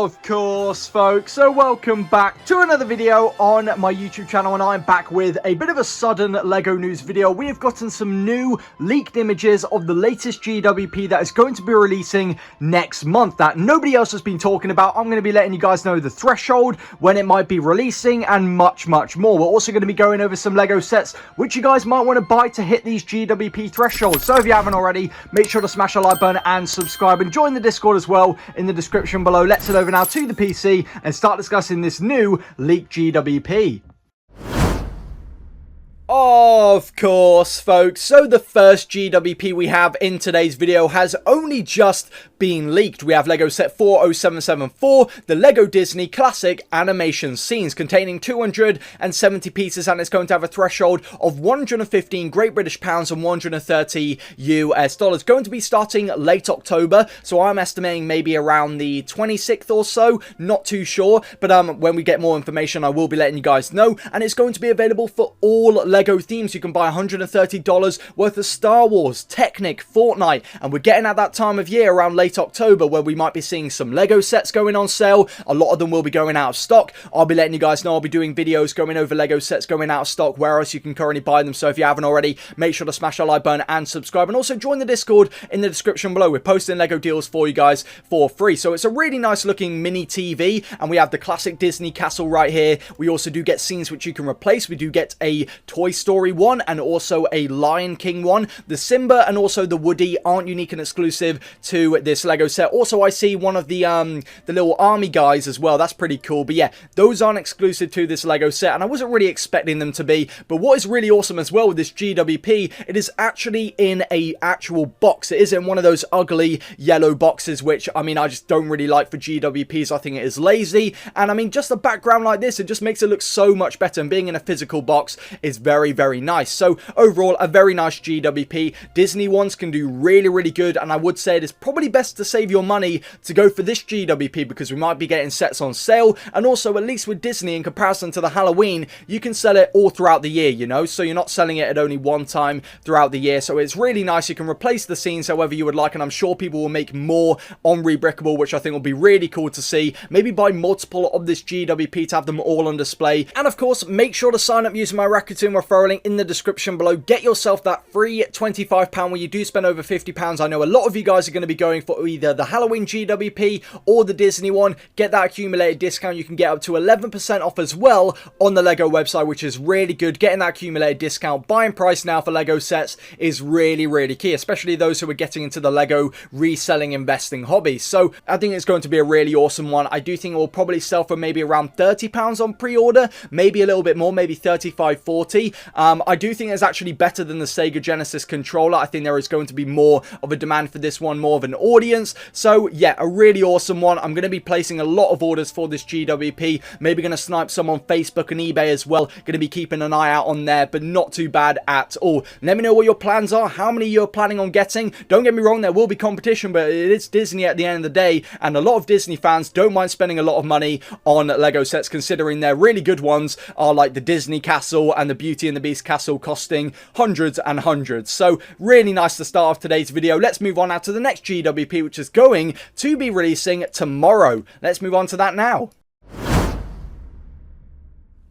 Of course, folks, so welcome back to another video on my YouTube channel, and I'm back with a bit of a sudden LEGO news video. We have gotten some new leaked images of the latest GWP that is going to be releasing next month that nobody else has been talking about. I'm going to be letting you guys know the threshold, when it might be releasing, and much more. We're also going to be going over some LEGO sets which you guys might want to buy to hit these GWP thresholds. So if you haven't already, make sure to smash a like button and subscribe, and join the Discord as well in the description below. Let's head over now to the PC and start discussing this new leaked GWP. Of course, folks, so the first GWP we have in today's video has only just been leaked. We have LEGO set 40774, the LEGO Disney Classic Animation Scenes, containing 270 pieces, and it's going to have a threshold of 115 Great British Pounds and 130 US dollars. Going to be starting late October, so I'm estimating maybe around the 26th or so, not too sure, but when we get more information I will be letting you guys know. And it's going to be available for all LEGO themes. You can buy $130 worth of Star Wars, Technic, Fortnite, and we're getting at that time of year around late October where we might be seeing some LEGO sets going on sale. A lot of them will be going out of stock. I'll be letting you guys know. I'll be doing videos going over LEGO sets going out of stock, where else you can currently buy them. So if you haven't already, make sure to smash that like button and subscribe, and also join the Discord in the description below. We're posting LEGO deals for you guys for free. So it's a really nice looking mini TV, and we have the classic Disney castle right here. We also do get scenes which you can replace. We do get a Toy Story one and also a Lion King one. The Simba and also the Woody aren't unique and exclusive to this LEGO set. Also, I see one of the little army guys as well. That's pretty cool. But yeah, those aren't exclusive to this LEGO set, and I wasn't really expecting them to be. But what is really awesome as well with this GWP, it is actually in a actual box. It isn't one of those ugly yellow boxes, which, I mean, I just don't really like for GWPs. I think it is lazy. And I mean, just a background like this, it just makes it look so much better. And being in a physical box is very nice. So overall, a very nice GWP. Disney ones can do really good, and I would say it is probably best to save your money to go for this GWP, because we might be getting sets on sale. And also, at least with Disney, in comparison to the Halloween, you can sell it all throughout the year, you know, so you're not selling it at only one time throughout the year. So it's really nice. You can replace the scenes however you would like, and I'm sure people will make more on Rebrickable, which I think will be really cool to see. Maybe buy multiple of this GWP to have them all on display. And of course, make sure to sign up using my Rakuten referral link in the description below. Get yourself that free £25 when you do spend over £50. I know a lot of you guys are going to be going for either the Halloween GWP or the Disney one. Get that accumulated discount. You can get up to 11% off as well on the LEGO website, which is really good. Getting that accumulated discount, buying price now for LEGO sets is really key, especially those who are getting into the LEGO reselling investing hobby. So I think it's going to be a really awesome one. I do think it will probably sell for maybe around £30 on pre-order, maybe a little bit more, maybe 35, 40. I do think it's actually better than the Sega Genesis controller. I think there is going to be more of a demand for this one, more of an audience. So yeah, a really awesome one. I'm going to be placing a lot of orders for this GWP. Maybe going to snipe some on Facebook and eBay as well. Going to be keeping an eye out on there, but not too bad at all. Let me know what your plans are, how many you're planning on getting. Don't get me wrong, there will be competition, but it is Disney at the end of the day, and a lot of Disney fans don't mind spending a lot of money on LEGO sets, considering their really good ones are like the Disney Castle and the Beauty and the Beast Castle, costing hundreds and hundreds. So really nice to start off today's video. Let's move on now to the next GWP, which is going to be releasing tomorrow. Let's move on to that now.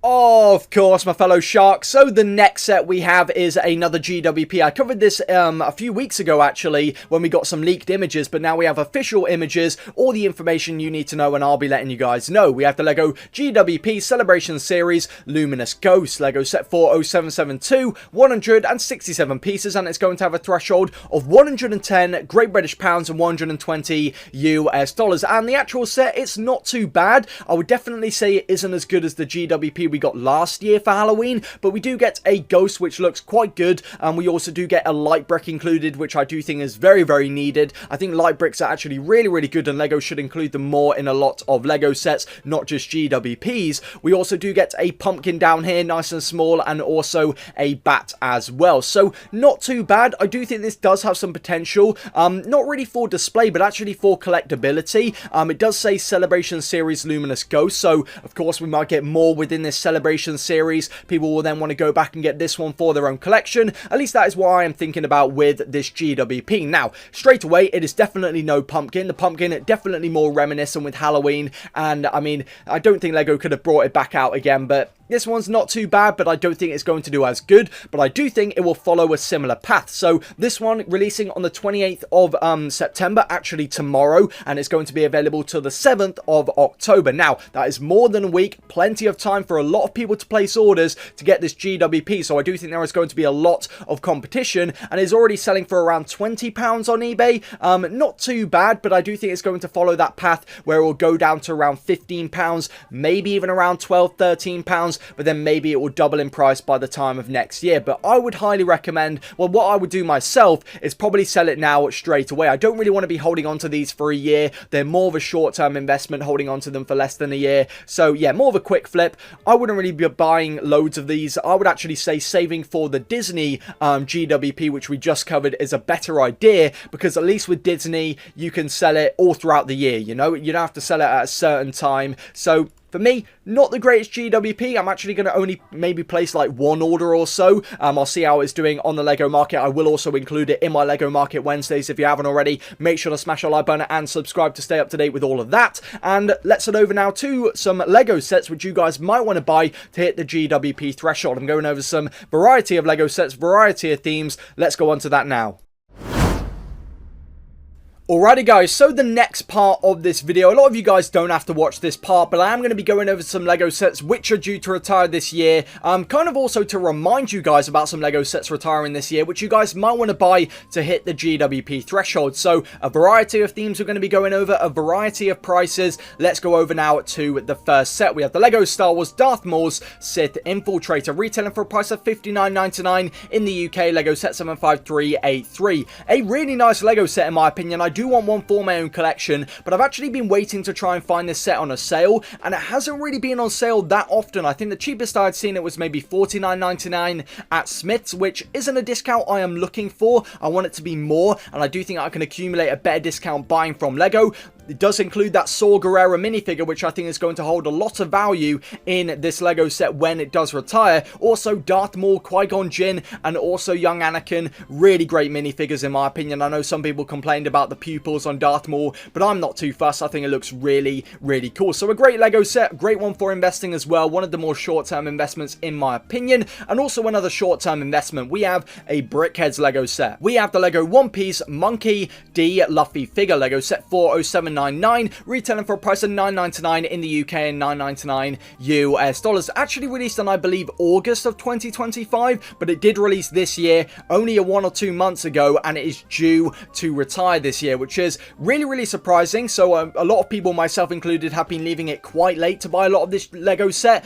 Of course, my fellow sharks. So the next set we have is another GWP. I covered this a few weeks ago, actually, when we got some leaked images, but now we have official images, all the information you need to know, and I'll be letting you guys know. We have the LEGO GWP Celebration Series Luminous Ghost, LEGO set 40772, 167 pieces, and it's going to have a threshold of 110 Great British Pounds and 120 US dollars. And the actual set, it's not too bad. I would definitely say it isn't as good as the GWP we got last year for Halloween, but we do get a ghost which looks quite good, and we also do get a light brick included, which I do think is very needed. I think light bricks are actually really good, and LEGO should include them more in a lot of LEGO sets, not just GWPs. We also do get a pumpkin down here, nice and small, and also a bat as well. So not too bad. I do think this does have some potential, not really for display, but actually for collectability. It does say Celebration Series Luminous Ghost, so of course we might get more within this celebration series, people will then want to go back and get this one for their own collection. At least that is what I am thinking about with this GWP. Now, straight away, it is definitely no pumpkin. The pumpkin definitely more reminiscent with Halloween, and I mean, I don't think LEGO could have brought it back out again, but this one's not too bad, but I don't think it's going to do as good, but I do think it will follow a similar path. So this one releasing on the 28th of September, actually tomorrow, and it's going to be available till the 7th of October. Now, that is more than a week, plenty of time for a lot of people to place orders to get this GWP, so I do think there is going to be a lot of competition, and is already selling for around £20 on eBay. Not too bad, but I do think it's going to follow that path where it will go down to around £15, maybe even around £12, £13, but then maybe it will double in price by the time of next year. But I would highly recommend, well, what I would do myself is probably sell it now straight away. I don't really want to be holding on to these for a year. They're more of a short-term investment, holding on to them for less than a year. So yeah, more of a quick flip. I wouldn't really be buying loads of these. I would actually say saving for the Disney GWP, which we just covered, is a better idea, because at least with Disney, you can sell it all throughout the year, you know? You don't have to sell it at a certain time. So for me, not the greatest GWP. I'm actually going to only maybe place like one order or so. I'll see how it's doing on the LEGO Market. I will also include it in my LEGO Market Wednesdays. If you haven't already, make sure to smash a like button and subscribe to stay up to date with all of that. And let's head over now to some LEGO sets which you guys might want to buy to hit the GWP threshold. I'm going over some variety of LEGO sets, variety of themes. Let's go on to that now. Alrighty guys, so the next part of this video, a lot of you guys don't have to watch this part, but I am going to be going over some LEGO sets which are due to retire this year. Kind of also to remind you guys about some LEGO sets retiring this year, which you guys might want to buy to hit the GWP threshold. So a variety of themes we're going to be going over, a variety of prices. Let's go over now to the first set. We have the LEGO Star Wars Darth Maul's Sith Infiltrator, retailing for a price of $59.99 in the UK, LEGO set 75383. A really nice LEGO set in my opinion. I do want one for my own collection, but I've actually been waiting to try and find this set on a sale, and it hasn't really been on sale that often. I think the cheapest I had seen it was maybe $49.99 at Smith's, which isn't a discount I am looking for. I want it to be more, and I do think I can accumulate a better discount buying from LEGO. It does include that Saw Gerrera minifigure, which I think is going to hold a lot of value in this LEGO set when it does retire. Also, Darth Maul, Qui-Gon Jinn, and also young Anakin. Really great minifigures in my opinion. I know some people complained about the pupils on Darth Maul, but I'm not too fussed. I think it looks really, really cool. So a great LEGO set, great one for investing as well. One of the more short-term investments in my opinion. And also another short-term investment, we have a Brickheadz LEGO set. We have the LEGO One Piece Monkey D. Luffy figure, LEGO set 40799, retailing for a price of $9.99 in the UK and $9.99 US dollars. Actually released on, I believe, August of 2025, but it did release this year, only 1 or 2 months ago, and it is due to retire this year, which is really, really surprising. So a lot of people, myself included, have been leaving it quite late to buy a lot of this LEGO set,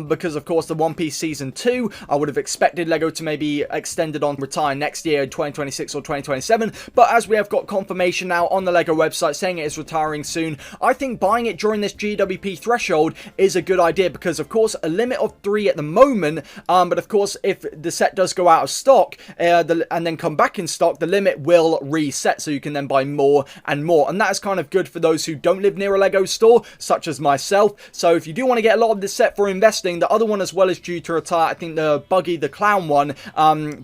because of course the One Piece Season 2, I would have expected LEGO to maybe extend it on retire next year in 2026 or 2027, but as we have got confirmation now on the LEGO website saying it is retiring soon, I think buying it during this GWP threshold is a good idea, because of course a limit of 3 at the moment, but of course if the set does go out of stock and then come back in stock, the limit will reset, so you can then buy more and more, and that is kind of good for those who don't live near a LEGO store, such as myself. So if you do want to get a lot of this set for investing, the other one as well is due to retire. I think the Buggy the Clown one,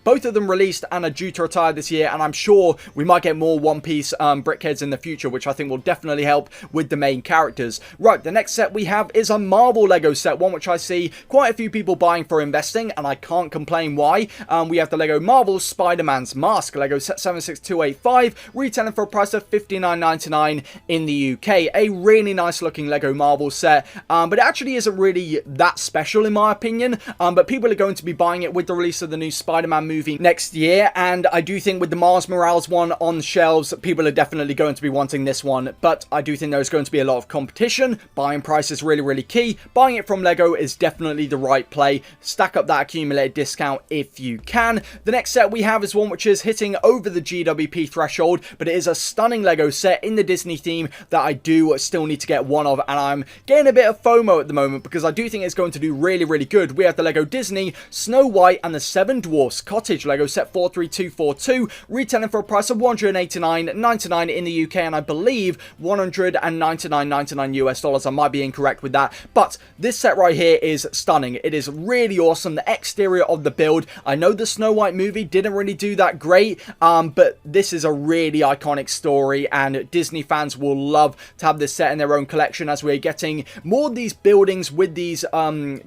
both of them released and are due to retire this year, and I'm sure we might get more One Piece Brickheadz in the future, which I think will definitely help with the main characters. Right, the next set we have is a Marvel LEGO set, one which I see quite a few people buying for investing, and I can't complain why. We have the LEGO Marvel Spider-Man's Mask, LEGO set 76285, retailing for a price of $59.99 in the UK. A really nice looking LEGO Marvel set, but it actually isn't really that special in my opinion, but people are going to be buying it with the release of the new Spider-Man movie next year, and I do think with the Miles Morales one on shelves, people are definitely going to be wanting this one, but I do think there's going to be a lot of competition. Buying price is really, really key. Buying it from LEGO is definitely the right play. Stack up that accumulated discount if you can. The next set we have is one which is hitting over the GWP threshold, but it is a stunning LEGO set in the Disney theme that I do still need to get one of, and I'm getting a bit of FOMO at the moment because I do think it's going to do really, really good. We have the LEGO Disney Snow White and the Seven Dwarfs Cottage, LEGO set 43242, retailing for a price of $189.99 in the UK, and I believe $199.99 US dollars. I might be incorrect with that, but this set right here is stunning. It is really awesome. The exterior of the build, I know the Snow White movie didn't really do that great, but this is a really iconic story, and Disney fans will love to have this set in their own collection, as we're getting more of these buildings with these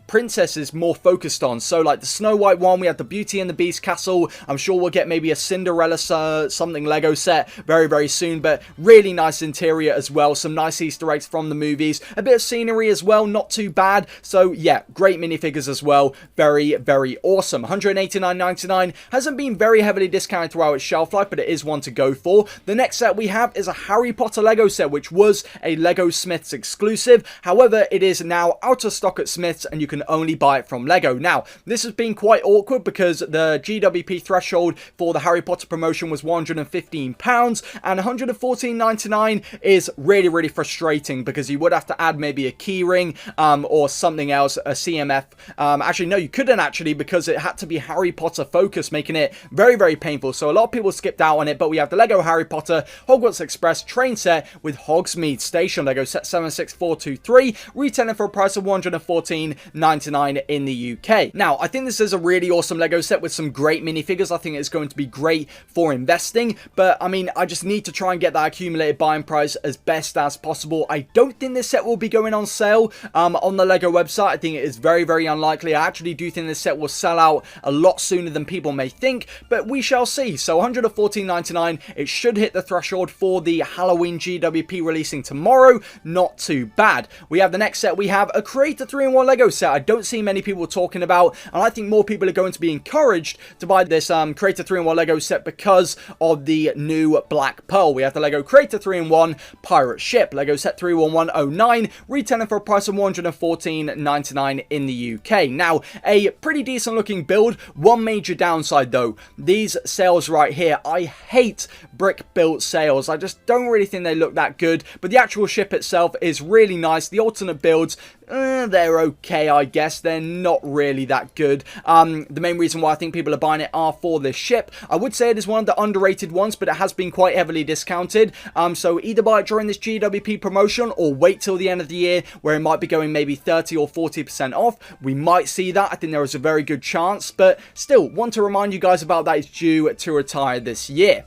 princesses more focused on. So like the Snow White one, we have the Beauty and the Beast castle. I'm sure we'll get maybe a Cinderella something Lego set very, very soon, but really nice interior as well. Some nice Easter eggs from the movies, a bit of scenery as well, not too bad. So yeah, great minifigures as well. Very, very awesome. $189.99 hasn't been very heavily discounted throughout its shelf life, but it is one to go for. The next set we have is a Harry Potter Lego set, which was a Lego Smiths exclusive. However, it is now out of stock at Smiths, and you can only buy it from Lego. Now, this has been quite awkward because the GWP threshold for the Harry Potter promotion was £115, and $114.99 is really, really frustrating because you would have to add maybe a keyring or something else, a CMF. Actually, no, you couldn't actually, because it had to be Harry Potter focused, making it very, very painful. So a lot of people skipped out on it, but we have the Lego Harry Potter Hogwarts Express train set with Hogsmeade Station Lego set 76423, retailing for a price of $114.99 in the UK. Now, I think this is a really awesome Lego set with some great minifigures. I think it's going to be great for investing, but I mean, I just need to try and get that accumulated buying price as best as possible. I don't think this set will be going on sale on the Lego website. I think it is very, very unlikely. I actually do think this set will sell out a lot sooner than people may think, but we shall see. So $114.99, it should hit the threshold for the Halloween GWP releasing tomorrow. Not too bad. We have the next set. We have a Creator 3-in-1 Lego set. I don't see many people talking about, and I think more people are going to be encouraged to buy this Creator 3-in-1 Lego set because of the new Black Pearl. We have the Lego Creator 3-in-1 Pirate Ship Lego set 31109, retailing for a price of $114.99 in the UK. Now, a pretty decent looking build. One major downside though, these sails right here. I hate brick built sails. I just don't really think they look that good, but the actual ship itself is really nice. The alternate builds, they're okay, I guess. They're not really that good. The main reason why I think people are buying it are for this ship. I would say it is one of the underrated ones, but it has been quite heavily discounted. So either buy it during this GWP promotion or wait till the end of the year where it might be going maybe 30 or 40% off. We might see that. I think there is a very good chance, but still want to remind you guys about that. It's due to retire this year.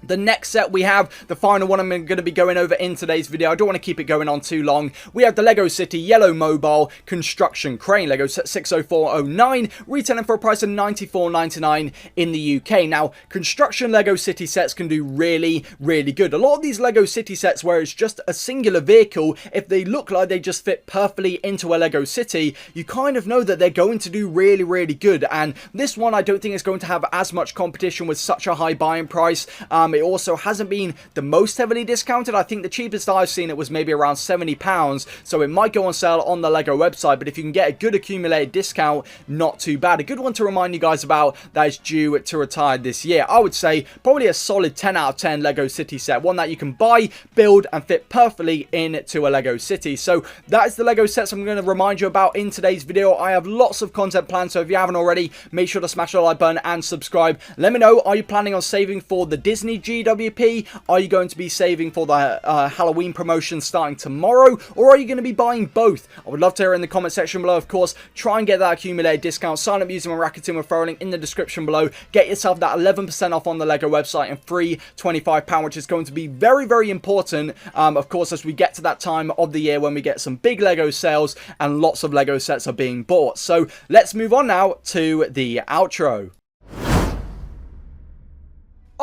The next set we have, the final one I'm going to be going over in today's video. I don't want to keep it going on too long. We have the Lego City Yellow Mobile Construction Crane, Lego set 60409, retailing for a price of $94.99 in the UK. Now, construction Lego City sets can do really, really good. A lot of these Lego City sets where it's just a singular vehicle, if they look like they just fit perfectly into a Lego City, you kind of know that they're going to do really, really good. And this one, I don't think is going to have as much competition with such a high buying price. It also hasn't been the most heavily discounted. I think the cheapest I've seen it was maybe around £70, so it might go on sale on the Lego website, but if you can get a good accumulated discount, not too bad. A good one to remind you guys about that is due to retire this year. I would say probably a solid 10 out of 10 Lego City set, one that you can buy, build, and fit perfectly into a Lego City. So that is the Lego sets I'm going to remind you about in today's video. I have lots of content planned, so if you haven't already, make sure to smash the like button and subscribe. Let me know, are you planning on saving for the Disney GWP? Are you going to be saving for the Halloween promotion starting tomorrow, or are you going to be buying both? I would love to hear in the comment section below. Of course, try and get that accumulated discount. Sign up using my Rakuten referral link in the description below. Get yourself that 11% off on the Lego website and free £25, which is going to be very, very important, of course, as we get to that time of the year when we get some big Lego sales and lots of Lego sets are being bought. So let's move on now to the outro.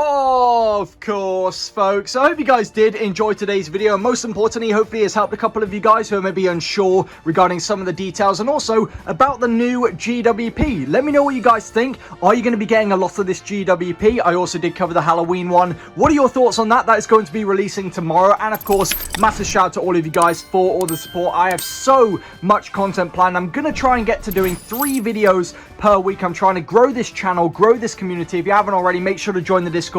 Of course, folks. I hope you guys did enjoy today's video, and most importantly, hopefully it's helped a couple of you guys who are maybe unsure regarding some of the details and also about the new GWP. Let me know what you guys think. Are you going to be getting a lot of this GWP? I also did cover the Halloween one. What are your thoughts on that? That is going to be releasing tomorrow. And of course, massive shout out to all of you guys for all the support. I have so much content planned. I'm going to try and get to doing 3 videos per week. I'm trying to grow this channel, grow this community. If you haven't already, make sure to join the Discord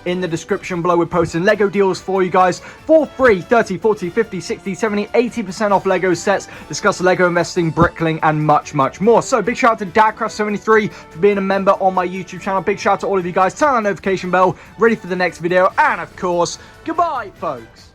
in the description below. We're posting Lego deals for you guys for free. 30, 40, 50, 60, 70, 80% off Lego sets. Discuss Lego investing, brickling, and much, much more. So big shout out to Dadcraft73 for being a member on my YouTube channel. Big shout out to all of you guys. Turn on that notification bell. Ready for the next video. And of course, goodbye, folks.